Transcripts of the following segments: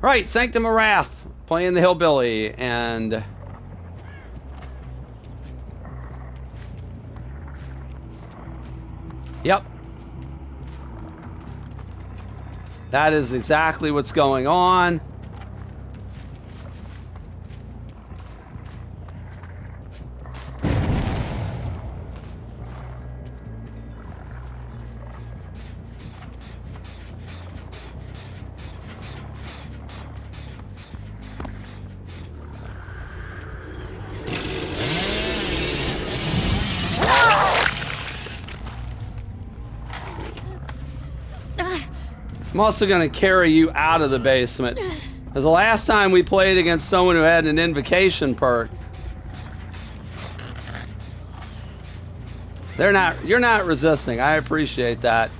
Right, Sanctum of Wrath, playing the Hillbilly, and yep, that is exactly what's going on. I'm also going to carry you out of the basement. Because the last time we played against someone who had an Invocation perk, you're not resisting. I appreciate that.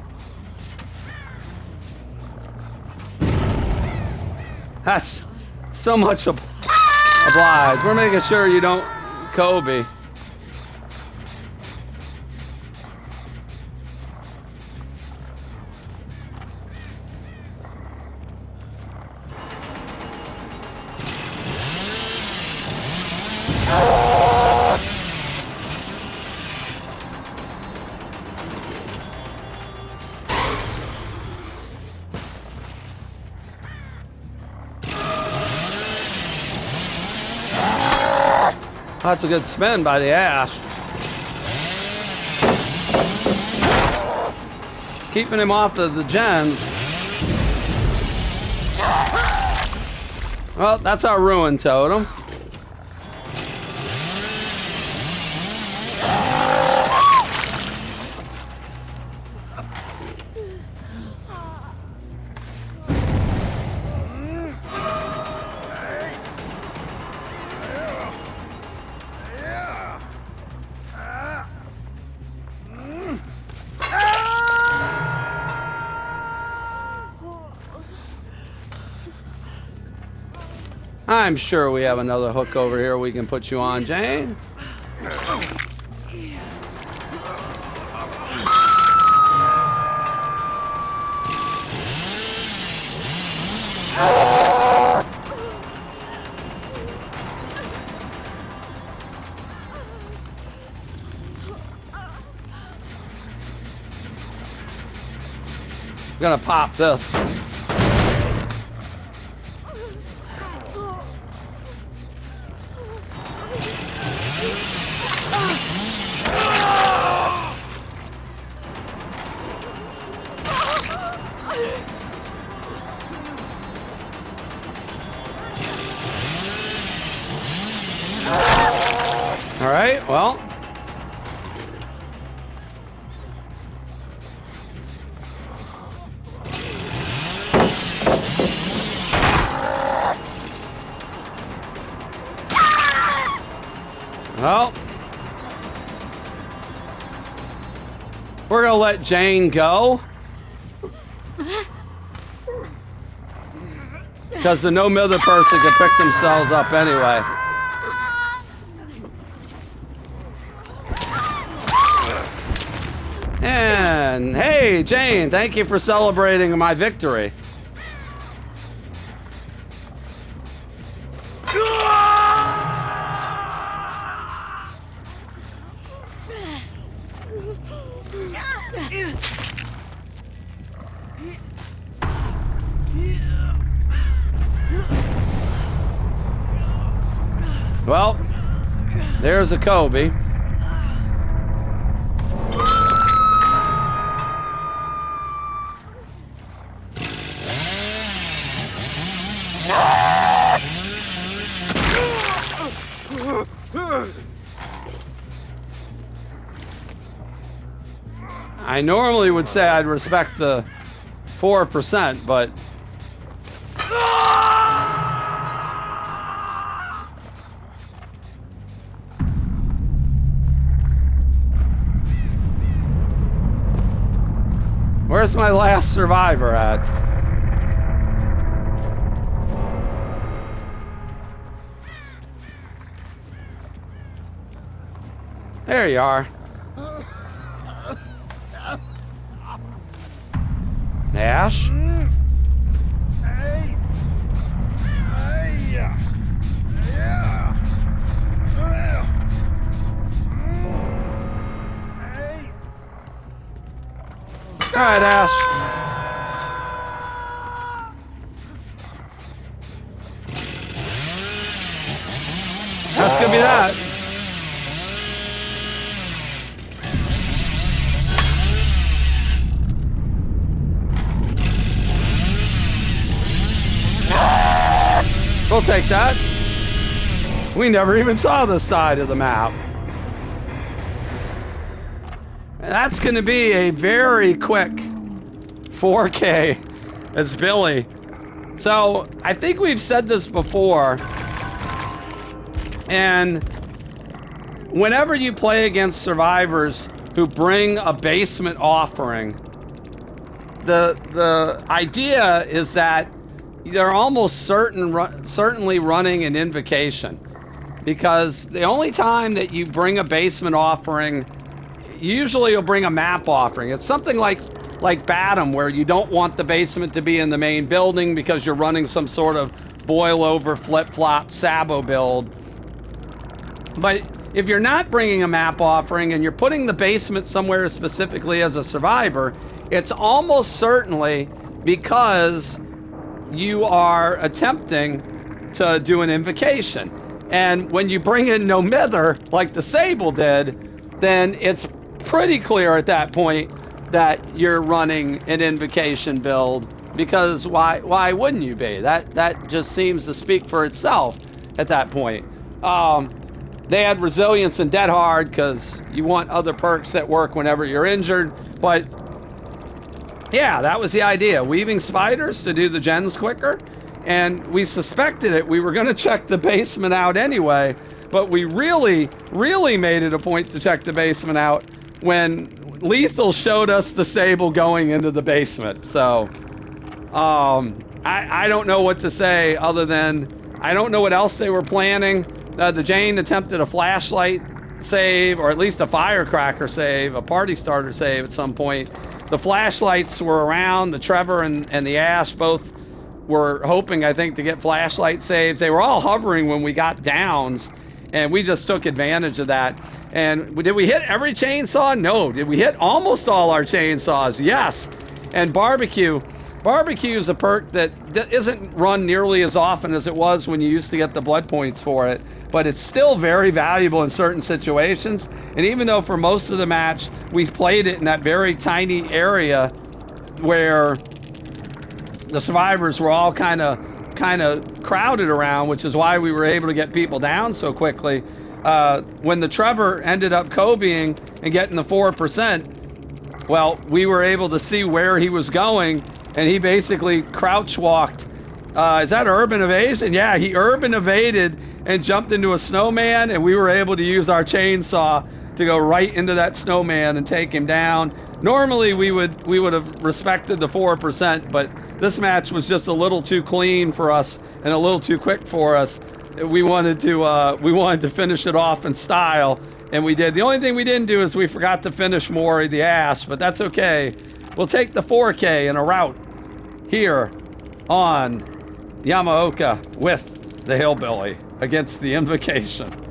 That's so much obliged. We're making sure you don't Kobe. That's a good spin by the Ash. Keeping him off the gens. Well, that's our ruin totem. I'm sure we have another hook over here we can put you on, Jane. I'm gonna pop this. All right, well. Well. We're gonna let Jane go. Because the No Mither person can pick themselves up anyway. And hey, Jane, thank you for celebrating my victory. Well, there's a Kobe. I normally would say I'd respect the 4%, but where's my last survivor at? There you are. Ash? Hey! All right, Ash. That's gonna be that. We'll take that. We never even saw this side of the map. And that's going to be a very quick 4K as Billy. So I think we've said this before. And whenever you play against survivors who bring a basement offering, the idea is that they're almost certainly running an invocation, because the only time that you bring a basement offering, usually you'll bring a map offering. It's something like Batum, where you don't want the basement to be in the main building because you're running some sort of boil over flip-flop Sabo build. But if you're not bringing a map offering and you're putting the basement somewhere specifically as a survivor, it's almost certainly because you are attempting to do an invocation. And when you bring in No Mither, like the Sable did, then it's pretty clear at that point that you're running an invocation build, because why wouldn't you be? That just seems to speak for itself at that point. They had resilience and dead hard because you want other perks that work whenever you're injured, but yeah, that was the idea. Weaving spiders to do the gens quicker, and we suspected it. We were going to check the basement out anyway, but we really made it a point to check the basement out when Lethal showed us the Sable going into the basement. So I don't know what to say other than I don't know what else they were planning. The Jane attempted a flashlight save, or at least a firecracker save, a party starter save at some point. The flashlights were around. The Trevor and the Ash both were hoping, I think, to get flashlight saves. They were all hovering when we got downs, and we just took advantage of that. And did we hit every chainsaw? No. Did we hit almost all our chainsaws? Yes. And barbecue is a perk that isn't run nearly as often as it was when you used to get the blood points for it, but it's still very valuable in certain situations. And even though for most of the match we played it in that very tiny area where the survivors were all kind of crowded around, which is why we were able to get people down so quickly, when the Trevor ended up Kobeing and getting the 4%, well, we were able to see where he was going, and he basically crouch walked. Is that urban evasion? Yeah, he urban evaded and jumped into a snowman, and we were able to use our chainsaw to go right into that snowman and take him down. Normally we would have respected the 4%, but this match was just a little too clean for us and a little too quick for us. We wanted to finish it off in style, and we did. The only thing we didn't do is we forgot to finish Mori the Ash, but that's okay. We'll take the 4K in a route here on Yamaoka with the Hillbilly against the Invocation.